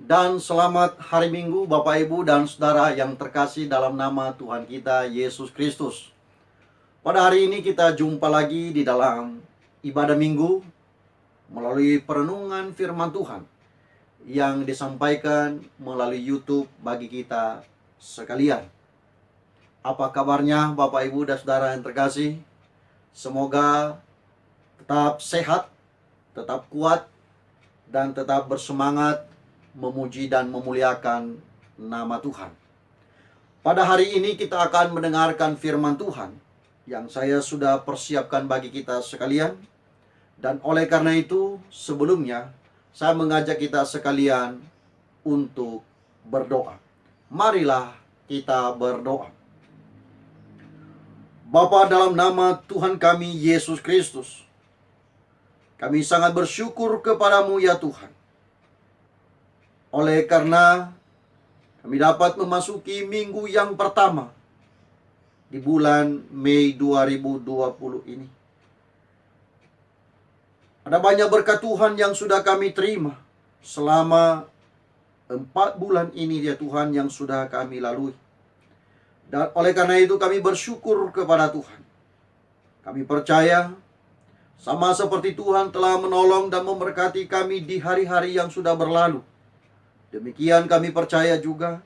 Dan selamat hari Minggu Bapak Ibu dan Saudara yang terkasih dalam nama Tuhan kita Yesus Kristus. Pada hari ini kita jumpa lagi di dalam ibadah Minggu melalui perenungan firman Tuhan yang disampaikan melalui YouTube bagi kita sekalian. Apa kabarnya Bapak Ibu dan Saudara yang terkasih? Semoga tetap sehat, tetap kuat, dan tetap bersemangat memuji dan memuliakan nama Tuhan. Pada hari ini kita akan mendengarkan firman Tuhan yang saya sudah persiapkan bagi kita sekalian. Dan oleh karena itu, sebelumnya saya mengajak kita sekalian untuk berdoa. Marilah kita berdoa. Bapa, dalam nama Tuhan kami Yesus Kristus, kami sangat bersyukur kepadamu ya Tuhan. Oleh karena kami dapat memasuki minggu yang pertama di bulan Mei 2020 ini. Ada banyak berkat Tuhan yang sudah kami terima selama 4 bulan ini ya Tuhan yang sudah kami lalui. Dan oleh karena itu kami bersyukur kepada Tuhan. Kami percaya sama seperti Tuhan telah menolong dan memberkati kami di hari-hari yang sudah berlalu. Demikian kami percaya juga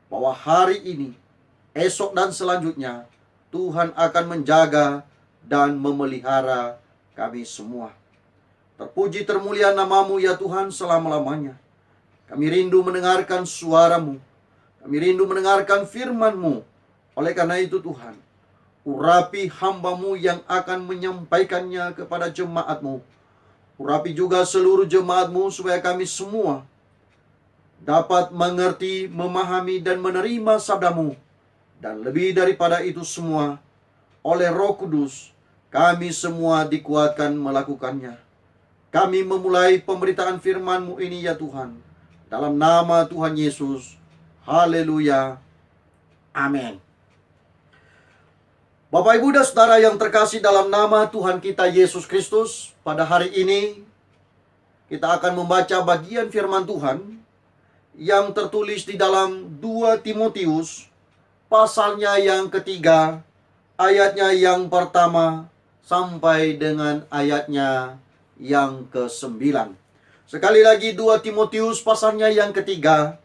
bahwa hari ini, esok dan selanjutnya Tuhan akan menjaga dan memelihara kami semua. Terpuji termulia namamu ya Tuhan selama-lamanya. Kami rindu mendengarkan suaramu. Kami rindu mendengarkan firman-Mu. Oleh karena itu Tuhan, urapi hamba-Mu yang akan menyampaikannya kepada jemaat-Mu. Urapi juga seluruh jemaat-Mu supaya kami semua dapat mengerti, memahami dan menerima sabda-Mu. Dan lebih daripada itu semua, oleh Roh Kudus, kami semua dikuatkan melakukannya. Kami memulai pemberitaan firman-Mu ini ya Tuhan, dalam nama Tuhan Yesus. Haleluya. Amin. Bapak Ibu dan Saudara yang terkasih dalam nama Tuhan kita Yesus Kristus, pada hari ini kita akan membaca bagian firman Tuhan yang tertulis di dalam 2 Timotius pasalnya yang ketiga, ayatnya yang pertama sampai dengan ayatnya yang ke-9. Sekali lagi 2 Timotius pasalnya yang ketiga,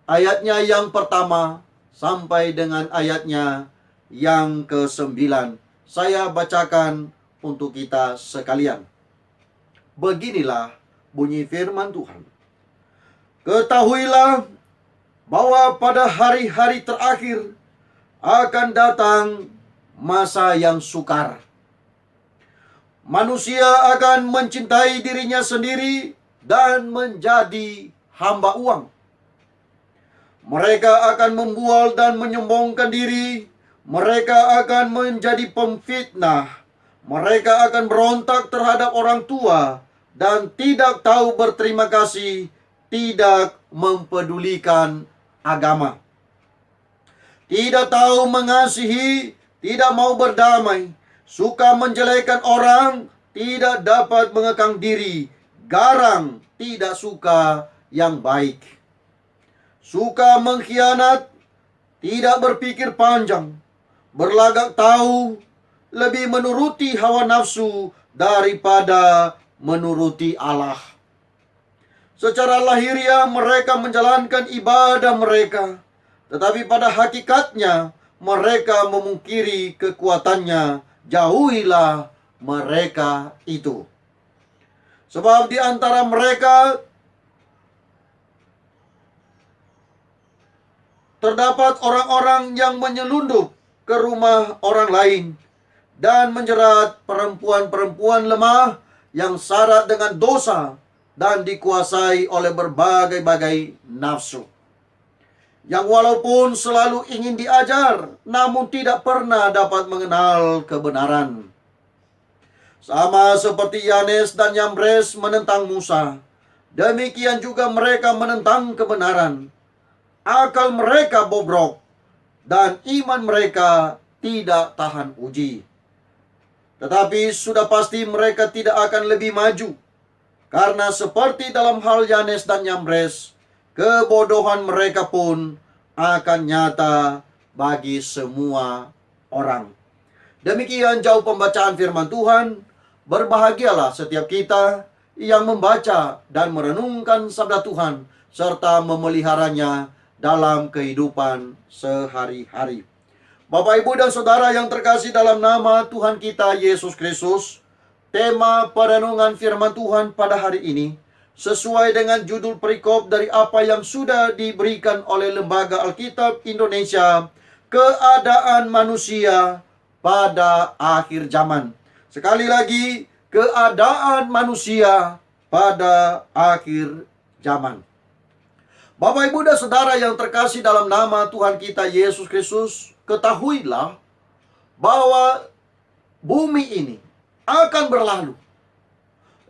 ayatnya yang pertama sampai dengan ayatnya yang ke-9. Saya bacakan untuk kita sekalian. Beginilah bunyi firman Tuhan. Ketahuilah bahwa pada hari-hari terakhir akan datang masa yang sukar. Manusia akan mencintai dirinya sendiri dan menjadi hamba uang. Mereka akan membual dan menyombongkan diri. Mereka akan menjadi pemfitnah. Mereka akan berontak terhadap orang tua dan tidak tahu berterima kasih, tidak mempedulikan agama. Tidak tahu mengasihi, tidak mau berdamai, suka menjelekkan orang, tidak dapat mengekang diri, garang, tidak suka yang baik. Suka mengkhianat, tidak berpikir panjang, berlagak tahu, lebih menuruti hawa nafsu daripada menuruti Allah. Secara lahiriah mereka menjalankan ibadah mereka, tetapi pada hakikatnya mereka memungkiri kekuatannya. Jauhilah mereka itu. Sebab di antara mereka terdapat orang-orang yang menyelundup ke rumah orang lain dan menjerat perempuan-perempuan lemah yang syarat dengan dosa dan dikuasai oleh berbagai-bagai nafsu. Yang walaupun selalu ingin diajar, namun tidak pernah dapat mengenal kebenaran. Sama seperti Yanes dan Yambres menentang Musa, demikian juga mereka menentang kebenaran. Akal mereka bobrok dan iman mereka tidak tahan uji. Tetapi sudah pasti mereka tidak akan lebih maju. Karena seperti dalam hal Yanes dan Yambres, kebodohan mereka pun akan nyata bagi semua orang. Demikian jauh pembacaan firman Tuhan. Berbahagialah setiap kita yang membaca dan merenungkan sabda Tuhan serta memeliharanya dalam kehidupan sehari-hari. Bapak, Ibu, dan Saudara yang terkasih dalam nama Tuhan kita Yesus Kristus, tema perenungan firman Tuhan pada hari ini sesuai dengan judul perikop dari apa yang sudah diberikan oleh Lembaga Alkitab Indonesia, keadaan manusia pada akhir zaman. Sekali lagi, keadaan manusia pada akhir zaman. Bapak, Ibu, dan Saudara yang terkasih dalam nama Tuhan kita Yesus Kristus, ketahuilah bahwa bumi ini akan berlalu.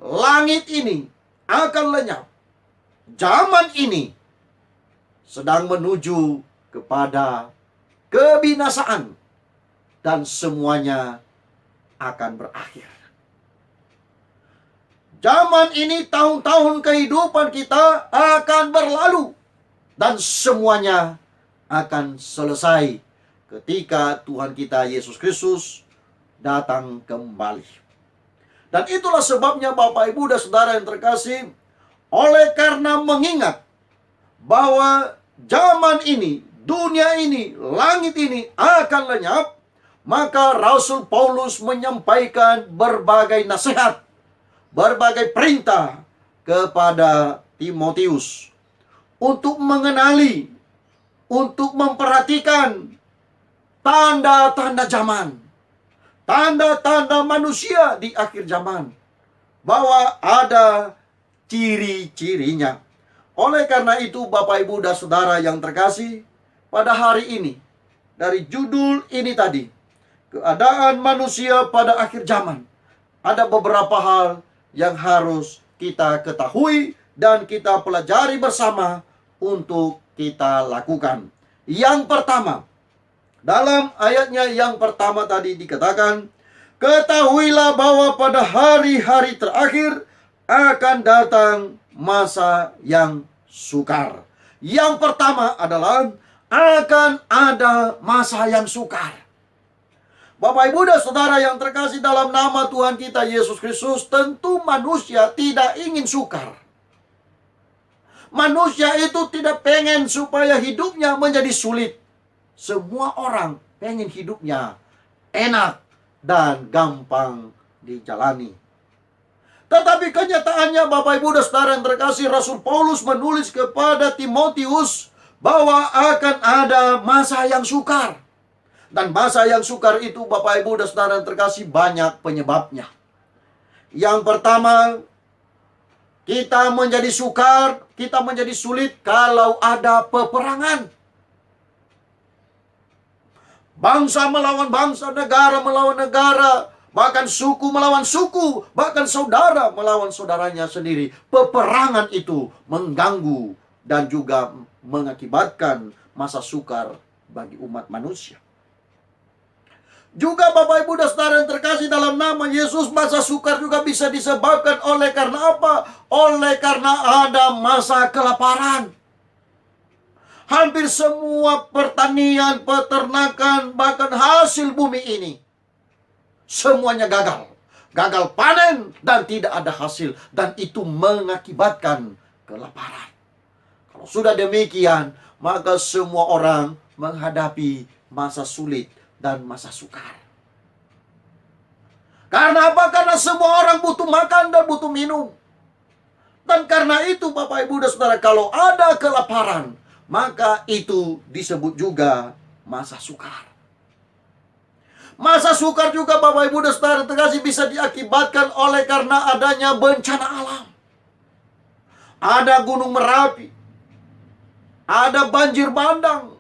Langit ini akan lenyap. Zaman ini sedang menuju kepada kebinasaan dan semuanya akan berakhir. Zaman ini, tahun-tahun kehidupan kita akan berlalu dan semuanya akan selesai ketika Tuhan kita Yesus Kristus datang kembali. Dan itulah sebabnya Bapak, Ibu, dan Saudara yang terkasih, oleh karena mengingat bahwa zaman ini, dunia ini, langit ini akan lenyap, maka Rasul Paulus menyampaikan berbagai nasihat, berbagai perintah kepada Timotius untuk mengenali, untuk memperhatikan tanda-tanda zaman, tanda-tanda manusia di akhir zaman, bahwa ada ciri-cirinya. Oleh karena itu, Bapak, Ibu, dan Saudara yang terkasih, pada hari ini, dari judul ini tadi, keadaan manusia pada akhir zaman, ada beberapa hal yang harus kita ketahui dan kita pelajari bersama untuk kita lakukan. Yang pertama, dalam ayatnya yang pertama tadi dikatakan, ketahuilah bahwa pada hari-hari terakhir akan datang masa yang sukar. Yang pertama adalah akan ada masa yang sukar. Bapak, Ibu, dan Saudara yang terkasih dalam nama Tuhan kita Yesus Kristus, tentu manusia tidak ingin sukar. Manusia itu tidak pengen supaya hidupnya menjadi sulit. Semua orang pengen hidupnya enak dan gampang dijalani. Tetapi kenyataannya, Bapak, Ibu, dan Saudara yang terkasih, Rasul Paulus menulis kepada Timotius bahwa akan ada masa yang sukar. Dan masa yang sukar itu, Bapak, Ibu, dan Saudara yang terkasih, banyak penyebabnya. Yang pertama, kita menjadi sukar, kita menjadi sulit kalau ada peperangan. Bangsa melawan bangsa, negara melawan negara, bahkan suku melawan suku, bahkan saudara melawan saudaranya sendiri. Peperangan itu mengganggu dan juga mengakibatkan masa sukar bagi umat manusia. Juga Bapak, Ibu, dan Saudara yang terkasih dalam nama Yesus, masa sukar juga bisa disebabkan oleh karena apa? Oleh karena ada masa kelaparan. Hampir semua pertanian, peternakan, bahkan hasil bumi ini semuanya gagal. Gagal panen dan tidak ada hasil. Dan itu mengakibatkan kelaparan. Kalau sudah demikian, maka semua orang menghadapi masa sulit dan masa sukar. Karena apa? Karena semua orang butuh makan dan butuh minum. Dan karena itu, Bapak, Ibu, dan Saudara, kalau ada kelaparan, maka itu disebut juga masa sukar. Masa sukar juga, Bapak, Ibu, dan Saudara terkasih, bisa diakibatkan oleh karena adanya bencana alam. Ada gunung Merapi, ada banjir bandang,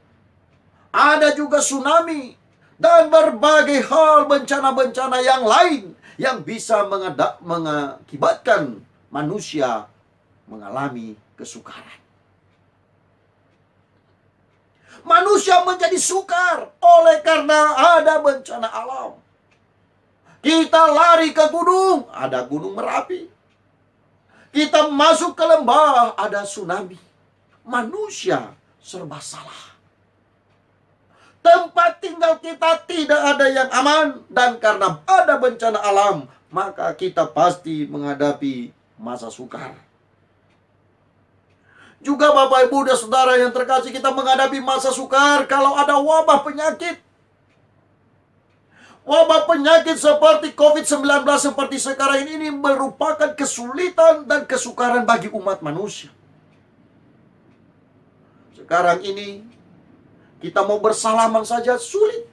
ada juga tsunami, dan berbagai hal bencana-bencana yang lain yang bisa mengakibatkan manusia mengalami kesukaran. Manusia menjadi sukar oleh karena ada bencana alam. Kita lari ke gunung, ada gunung Merapi. Kita masuk ke lembah, ada tsunami. manusia serba salah. Tempat tinggal kita tidak ada yang aman, dan karena ada bencana alam, maka kita pasti menghadapi masa sukar. Juga Bapak Ibu dan Saudara yang terkasih, kita menghadapi masa sukar kalau ada wabah penyakit. Wabah penyakit seperti COVID-19 seperti sekarang ini merupakan kesulitan dan kesukaran bagi umat manusia. Sekarang ini kita mau bersalaman saja sulit.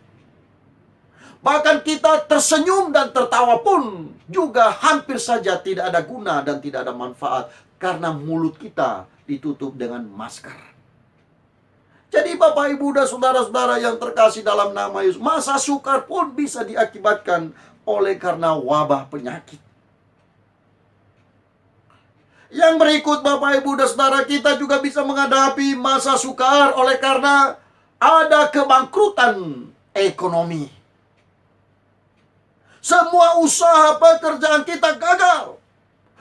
Bahkan kita tersenyum dan tertawa pun juga hampir saja tidak ada guna dan tidak ada manfaat, karena mulut kita ditutup dengan masker. Jadi Bapak Ibu dan Saudara-saudara yang terkasih dalam nama Yesus, masa sukar pun bisa diakibatkan oleh karena wabah penyakit. Yang berikut Bapak Ibu dan Saudara, kita juga bisa menghadapi masa sukar oleh karena ada kebangkrutan ekonomi. Semua usaha pekerjaan kita gagal.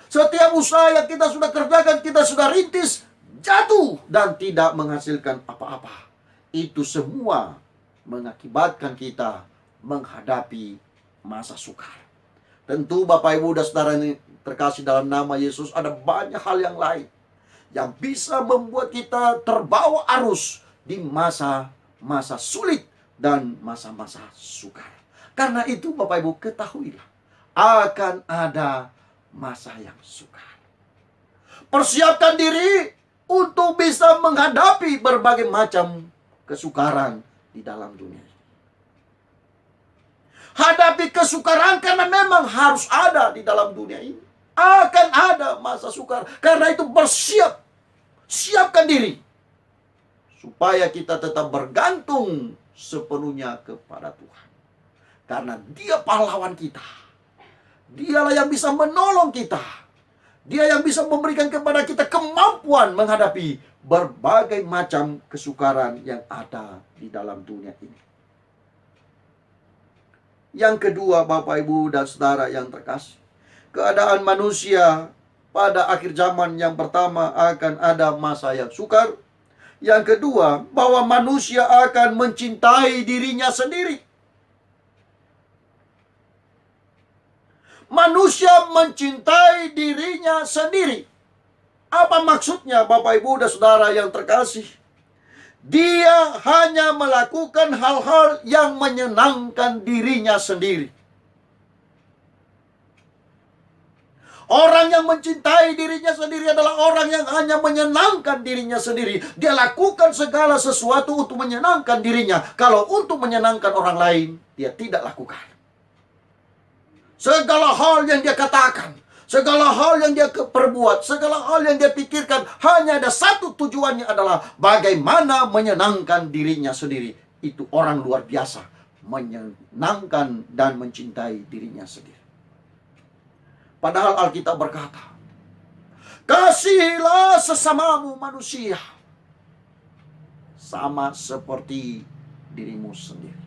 Setiap usaha yang kita sudah kerjakan, kita sudah rintis, jatuh dan tidak menghasilkan apa-apa. Itu semua mengakibatkan kita menghadapi masa sukar. Tentu Bapak Ibu dan Saudara ini terkasih dalam nama Yesus, ada banyak hal yang lain yang bisa membuat kita terbawa arus di masa-masa sulit dan masa-masa sukar. Karena itu Bapak Ibu ketahuilah, akan ada masa yang sukar. Persiapkan diri untuk bisa menghadapi berbagai macam kesukaran di dalam dunia ini. Hadapi kesukaran karena memang harus ada di dalam dunia ini. Akan ada masa sukar. Karena itu bersiap. Siapkan diri supaya kita tetap bergantung sepenuhnya kepada Tuhan. Karena Dia pahlawan kita. Dialah yang bisa menolong kita. Dia yang bisa memberikan kepada kita kemampuan menghadapi berbagai macam kesukaran yang ada di dalam dunia ini. Yang kedua Bapak Ibu dan Saudara yang terkasih, keadaan manusia pada akhir zaman yang pertama akan ada masa yang sukar. Yang kedua, bahwa manusia akan mencintai dirinya sendiri. Manusia mencintai dirinya sendiri. Apa maksudnya Bapak Ibu dan Saudara yang terkasih? Dia hanya melakukan hal-hal yang menyenangkan dirinya sendiri. Orang yang mencintai dirinya sendiri adalah orang yang hanya menyenangkan dirinya sendiri. Dia lakukan segala sesuatu untuk menyenangkan dirinya. Kalau untuk menyenangkan orang lain, dia tidak lakukan. Segala hal yang dia katakan, segala hal yang dia perbuat, segala hal yang dia pikirkan, hanya ada satu tujuannya, adalah bagaimana menyenangkan dirinya sendiri. Itu orang luar biasa, menyenangkan dan mencintai dirinya sendiri. Padahal Alkitab berkata, kasihilah sesamamu manusia sama seperti dirimu sendiri.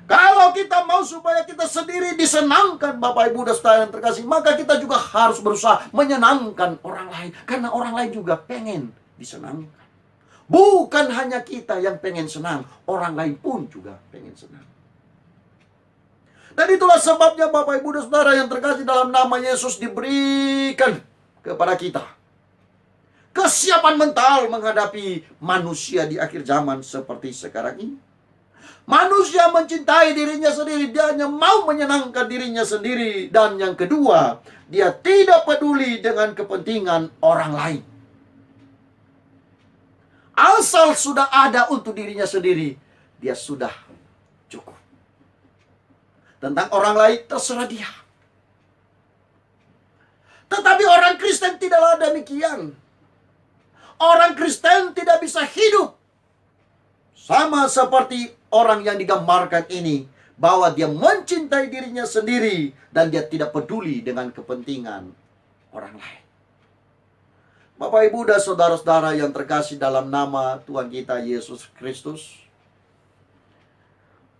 Kalau kita mau supaya kita sendiri disenangkan Bapak Ibu dan Saudara yang terkasih, maka kita juga harus berusaha menyenangkan orang lain. Karena orang lain juga pengen disenangkan. Bukan hanya kita yang pengen senang, orang lain pun juga pengen senang. Dan itulah sebabnya Bapak Ibu dan Saudara yang terkasih dalam nama Yesus diberikan kepada kita kesiapan mental menghadapi manusia di akhir zaman seperti sekarang ini. Manusia mencintai dirinya sendiri, dia hanya mau menyenangkan dirinya sendiri. Dan yang kedua, dia tidak peduli dengan kepentingan orang lain. Asal sudah ada untuk dirinya sendiri, dia sudah cukup. Tentang orang lain terserah dia. Tetapi orang Kristen tidaklah demikian. Orang Kristen tidak bisa hidup sama seperti orang yang digambarkan ini, bahwa dia mencintai dirinya sendiri dan dia tidak peduli dengan kepentingan orang lain. Bapak Ibu dan saudara-saudara yang terkasih dalam nama Tuhan kita Yesus Kristus,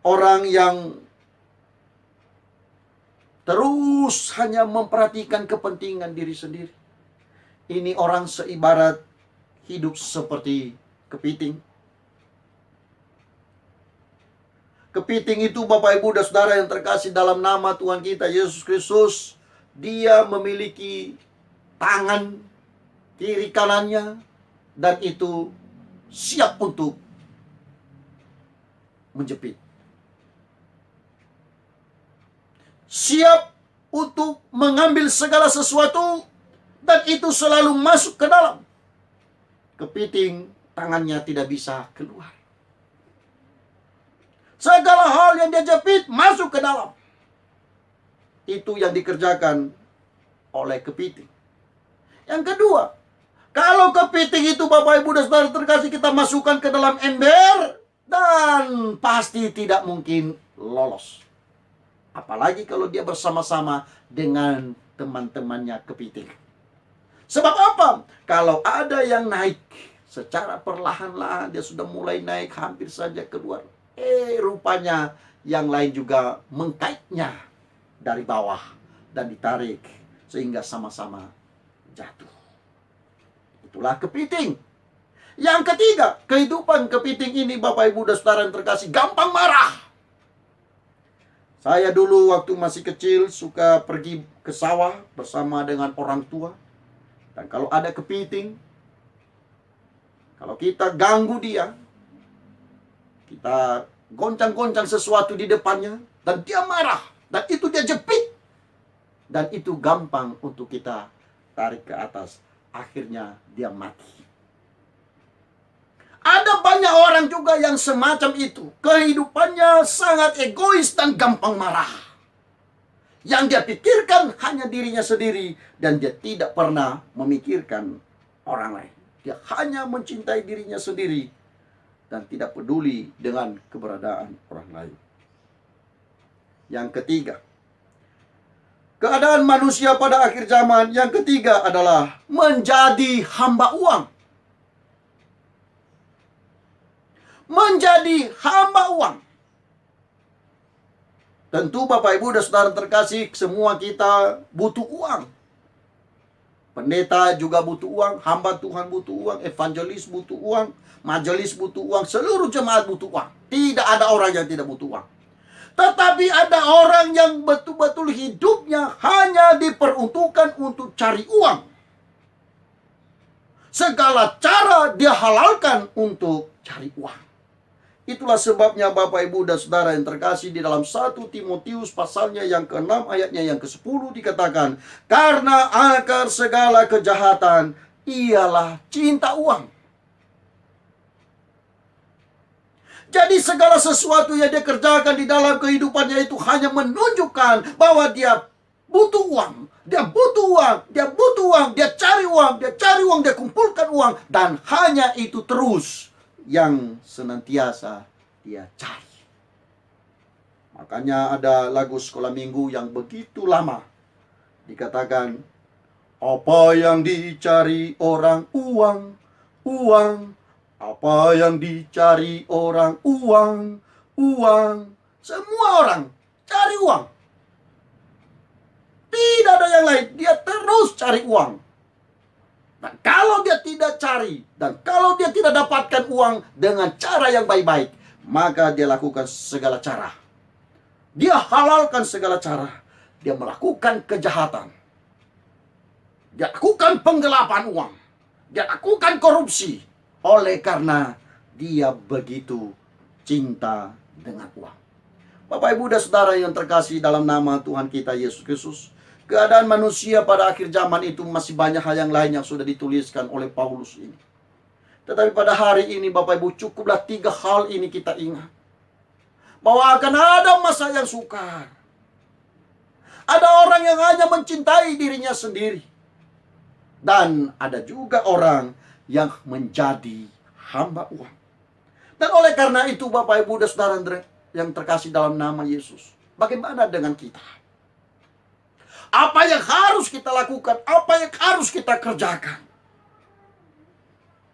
orang yang terus hanya memperhatikan kepentingan diri sendiri, ini orang seibarat hidup seperti kepiting. Kepiting itu Bapak Ibu dan Saudara yang terkasih dalam nama Tuhan kita Yesus Kristus, dia memiliki tangan kiri kanannya dan itu siap untuk menjepit. Siap untuk mengambil segala sesuatu dan itu selalu masuk ke dalam. Kepiting tangannya tidak bisa keluar. Segala hal yang dia jepit masuk ke dalam. Itu yang dikerjakan oleh kepiting. Yang kedua, kalau kepiting itu Bapak Ibu dan Saudara terkasih kita masukkan ke dalam ember, dan pasti tidak mungkin lolos. Apalagi kalau dia bersama-sama dengan teman-temannya kepiting. Sebab apa? Kalau ada yang naik secara perlahan-lahan, dia sudah mulai naik hampir saja keluar. Rupanya yang lain juga mengkaitnya dari bawah dan ditarik sehingga sama-sama jatuh. Itulah kepiting. Yang ketiga, kehidupan kepiting ini Bapak Ibu dan Saudara yang terkasih gampang marah. Saya dulu waktu masih kecil suka pergi ke sawah bersama dengan orang tua. Dan kalau ada kepiting, kalau kita ganggu dia, kita goncang-goncang sesuatu di depannya, dan dia marah, dan itu dia jepit, dan itu gampang untuk kita tarik ke atas. Akhirnya dia mati. Ada banyak orang juga yang semacam itu. Kehidupannya sangat egois dan gampang marah. Yang dia pikirkan hanya dirinya sendiri, dan dia tidak pernah memikirkan orang lain. Dia hanya mencintai dirinya sendiri dan tidak peduli dengan keberadaan orang lain. Yang ketiga, keadaan manusia pada akhir zaman yang ketiga adalah menjadi hamba uang. Menjadi hamba uang. Tentu Bapak Ibu dan Saudara terkasih, semua kita butuh uang. Pendeta juga butuh uang, hamba Tuhan butuh uang, evangelis butuh uang, majelis butuh uang, seluruh jemaat butuh uang. Tidak ada orang yang tidak butuh uang. Tetapi ada orang yang betul-betul hidupnya hanya diperuntukkan untuk cari uang. Segala cara dia halalkan untuk cari uang. Itulah sebabnya Bapak Ibu dan Saudara yang terkasih, di dalam 1 Timotius pasalnya yang ke-6 ayatnya yang ke-10 dikatakan, karena akar segala kejahatan ialah cinta uang. Jadi segala sesuatu yang dia kerjakan di dalam kehidupannya itu hanya menunjukkan bahwa dia butuh uang. Dia butuh uang, dia butuh uang, dia cari uang, dia kumpulkan uang. Dan hanya itu terus yang senantiasa dia cari. Makanya ada lagu sekolah minggu yang begitu lama. Dikatakan, apa yang dicari orang uang, uang. Apa yang dicari orang uang, uang. Semua orang cari uang. Tidak ada yang lain, dia terus cari uang. Dan kalau dia tidak cari, dan kalau dia tidak dapatkan uang dengan cara yang baik-baik, maka dia lakukan segala cara. Dia halalkan segala cara. Dia melakukan kejahatan. Dia lakukan penggelapan uang. Dia lakukan korupsi. Oleh karena dia begitu cinta dengan uang. Bapak Ibu dan Saudara yang terkasih dalam nama Tuhan kita Yesus Kristus, keadaan manusia pada akhir zaman itu masih banyak hal yang lain yang sudah dituliskan oleh Paulus ini. Tetapi pada hari ini Bapak Ibu, cukuplah 3 hal ini kita ingat. Bahwa akan ada masa yang sukar. Ada orang yang hanya mencintai dirinya sendiri. Dan ada juga orang yang menjadi hamba uang. Dan oleh karena itu Bapak Ibu dan Saudara yang terkasih dalam nama Yesus, bagaimana dengan kita? Apa yang harus kita lakukan? Apa yang harus kita kerjakan?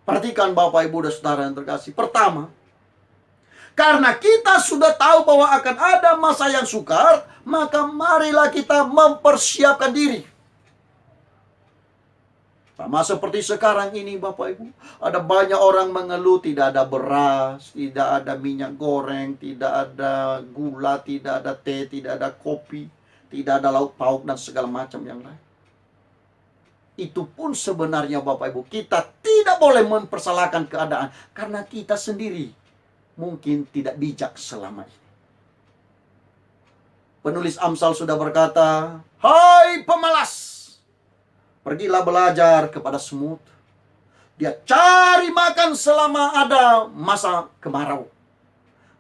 Perhatikan Bapak Ibu dan Saudara yang terkasih. Pertama, karena kita sudah tahu bahwa akan ada masa yang sukar, maka marilah kita mempersiapkan diri. Sama seperti sekarang ini Bapak Ibu, ada banyak orang mengeluh tidak ada beras, tidak ada minyak goreng, tidak ada gula, tidak ada teh, tidak ada kopi, tidak ada lauk pauk dan segala macam yang lain. Itu pun sebenarnya Bapak Ibu, kita tidak boleh mempersalahkan keadaan karena kita sendiri mungkin tidak bijak selama ini. Penulis Amsal sudah berkata, "Hai pemalas, pergilah belajar kepada semut. Dia cari makan selama ada masa kemarau.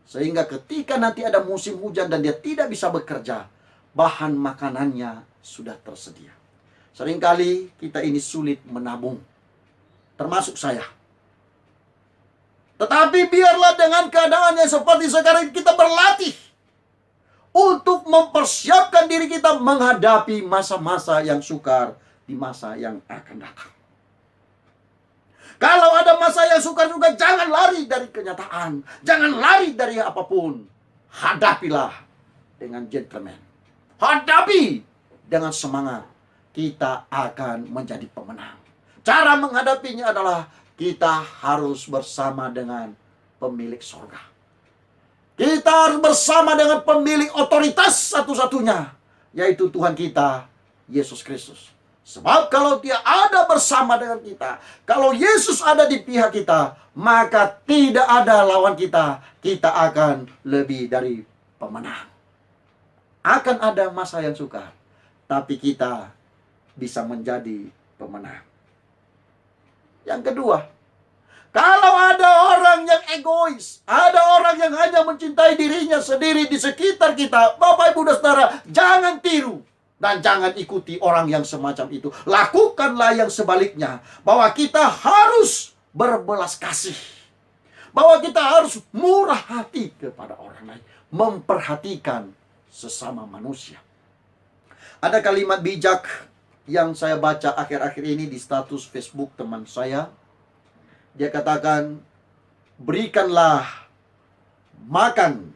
Sehingga ketika nanti ada musim hujan dan dia tidak bisa bekerja, bahan makanannya sudah tersedia." Seringkali kita ini sulit menabung, termasuk saya. Tetapi biarlah dengan keadaan yang seperti sekarang kita berlatih untuk mempersiapkan diri kita menghadapi masa-masa yang sukar di masa yang akan datang. Kalau ada masa yang sukar juga, jangan lari dari kenyataan. Jangan lari dari apapun. Hadapilah dengan gentleman. Hadapi dengan semangat. Kita akan menjadi pemenang. Cara menghadapinya adalah kita harus bersama dengan pemilik sorga. Kita harus bersama dengan pemilik otoritas satu-satunya, yaitu Tuhan kita, Yesus Kristus. Sebab kalau Dia ada bersama dengan kita, kalau Yesus ada di pihak kita, maka tidak ada lawan kita. Kita akan lebih dari pemenang. Akan ada masa yang sukar, tapi kita bisa menjadi pemenang. Yang kedua, kalau ada orang yang egois, ada orang yang hanya mencintai dirinya sendiri di sekitar kita, Bapak Ibu dan Saudara, jangan tiru dan jangan ikuti orang yang semacam itu. Lakukanlah yang sebaliknya, bahwa kita harus berbelas kasih, bahwa kita harus murah hati kepada orang lain, memperhatikan sesama manusia. Ada kalimat bijak yang saya baca akhir-akhir ini di status Facebook teman saya. Dia katakan, berikanlah makan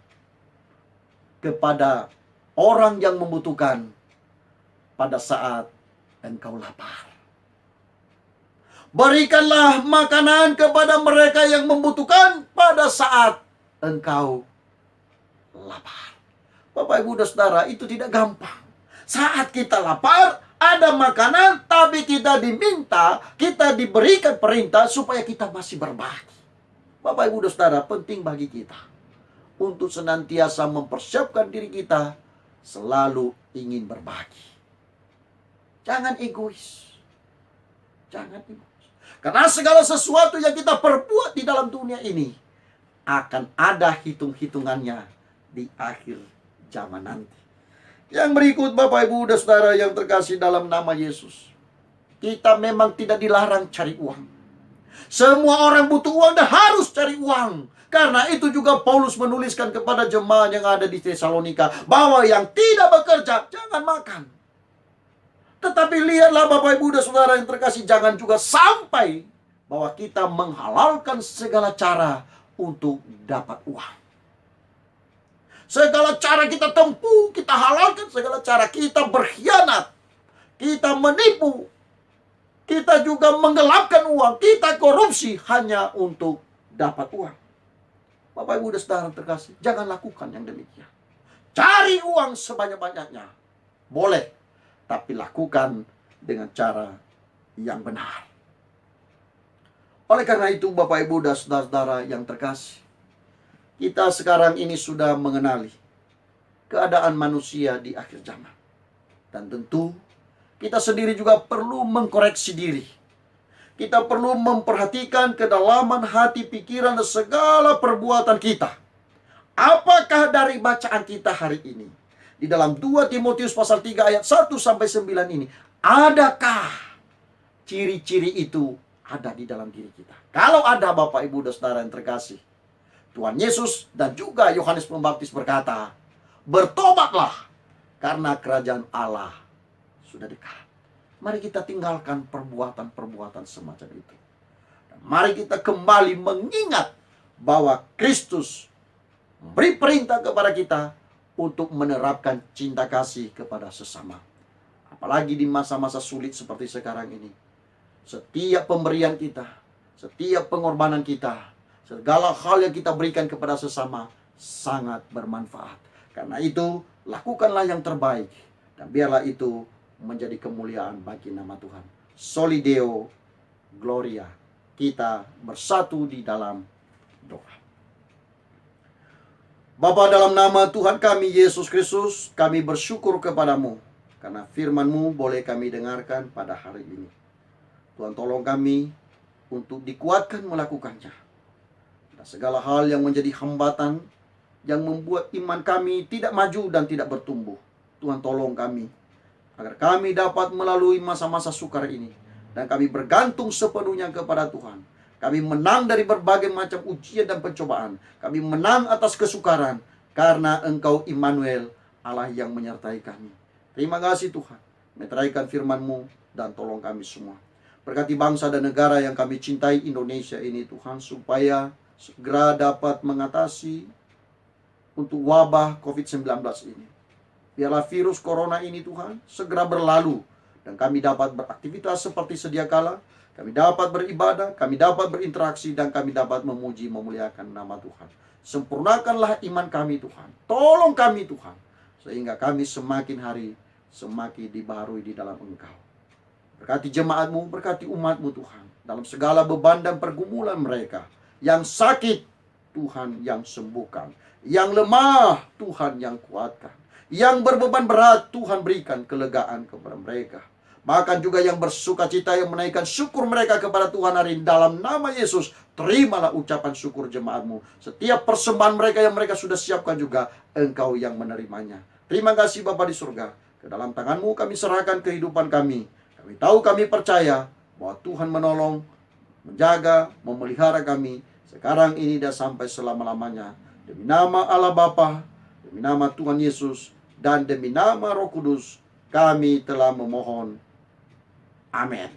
kepada orang yang membutuhkan pada saat engkau lapar. Berikanlah makanan kepada mereka yang membutuhkan pada saat engkau lapar. Bapak, Ibu, dan Saudara, itu tidak gampang. Saat kita lapar, ada makanan, tapi kita diminta, kita diberikan perintah supaya kita masih berbagi. Bapak, Ibu, dan Saudara, penting bagi kita untuk senantiasa mempersiapkan diri kita selalu ingin berbagi. Jangan egois. Jangan egois. Karena segala sesuatu yang kita perbuat di dalam dunia ini akan ada hitung-hitungannya di akhir zaman nanti. Yang berikut, Bapak, Ibu, dan Saudara yang terkasih dalam nama Yesus, kita memang tidak dilarang cari uang. Semua orang butuh uang dan harus cari uang. Karena itu juga Paulus menuliskan kepada jemaat yang ada di Tesalonika, bahwa yang tidak bekerja jangan makan. Tetapi lihatlah Bapak, Ibu, dan Saudara yang terkasih, jangan juga sampai bahwa kita menghalalkan segala cara untuk dapat uang. Segala cara kita tempuh, kita halalkan segala cara. Kita berkhianat, kita menipu, kita juga menggelapkan uang, kita korupsi hanya untuk dapat uang. Bapak, Ibu, dan Saudara terkasih, jangan lakukan yang demikian. Cari uang sebanyak-banyaknya, boleh, tapi lakukan dengan cara yang benar. Oleh karena itu, Bapak, Ibu, dan Saudara yang terkasih, kita sekarang ini sudah mengenali keadaan manusia di akhir zaman. Dan tentu kita sendiri juga perlu mengkoreksi diri. Kita perlu memperhatikan kedalaman hati, pikiran, dan segala perbuatan kita. Apakah dari bacaan kita hari ini, di dalam 2 Timotius pasal 3 ayat 1 sampai 9 ini, adakah ciri-ciri itu ada di dalam diri kita? Kalau ada, Bapak, Ibu, dan Saudara yang terkasih, Tuhan Yesus dan juga Yohanes Pembaptis berkata, bertobatlah karena kerajaan Allah sudah dekat. Mari kita tinggalkan perbuatan-perbuatan semacam itu. Dan mari kita kembali mengingat bahwa Kristus memberi perintah kepada kita untuk menerapkan cinta kasih kepada sesama. Apalagi di masa-masa sulit seperti sekarang ini. setiap pemberian kita, setiap pengorbanan kita, segala hal yang kita berikan kepada sesama sangat bermanfaat. Karena itu, lakukanlah yang terbaik dan biarlah itu menjadi kemuliaan bagi nama Tuhan. Soli Deo Gloria. Kita bersatu di dalam doa. Bapa, dalam nama Tuhan kami Yesus Kristus, kami bersyukur kepadamu karena firman-Mu boleh kami dengarkan pada hari ini. Tuhan, tolong kami untuk dikuatkan melakukannya. Dan segala hal yang menjadi hambatan yang membuat iman kami tidak maju dan tidak bertumbuh, Tuhan tolong kami agar kami dapat melalui masa-masa sukar ini dan kami bergantung sepenuhnya kepada Tuhan. Kami menang dari berbagai macam ujian dan pencobaan. Kami menang atas kesukaran karena Engkau Immanuel, Allah yang menyertai kami. Terima kasih Tuhan. Meteraikan firman-Mu dan tolong kami semua. Berkati bangsa dan negara yang kami cintai, Indonesia ini Tuhan, supaya segera dapat mengatasi untuk wabah COVID-19 ini. Biarlah virus corona ini Tuhan segera berlalu dan kami dapat beraktivitas seperti sedia kala. Kami dapat beribadah, kami dapat berinteraksi, dan kami dapat memuji memuliakan nama Tuhan. Sempurnakanlah iman kami Tuhan. Tolong kami Tuhan, sehingga kami semakin hari semakin dibaharui di dalam Engkau. Berkati jemaat-Mu, berkati umat-Mu Tuhan, dalam segala beban dan pergumulan mereka. Yang sakit, Tuhan yang sembuhkan. Yang lemah, Tuhan yang kuatkan. Yang berbeban berat, Tuhan berikan kelegaan kepada mereka. Bahkan juga yang bersuka cita, yang menaikkan syukur mereka kepada Tuhan hari ini. Dalam nama Yesus, terimalah ucapan syukur jemaat-Mu. Setiap persembahan mereka yang mereka sudah siapkan juga, Engkau yang menerimanya. Terima kasih Bapa di surga. Ke dalam tangan-Mu kami serahkan kehidupan kami. Kami tahu, kami percaya bahwa Tuhan menolong, menjaga, memelihara kami sekarang ini dan sampai selama-lamanya. Demi nama Allah Bapa, demi nama Tuhan Yesus, dan demi nama Roh Kudus, kami telah memohon. Amin.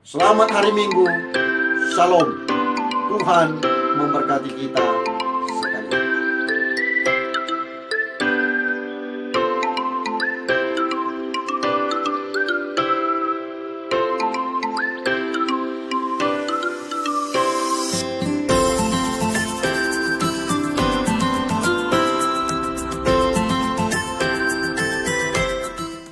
Selamat hari Minggu. Shalom. Tuhan memberkati kita.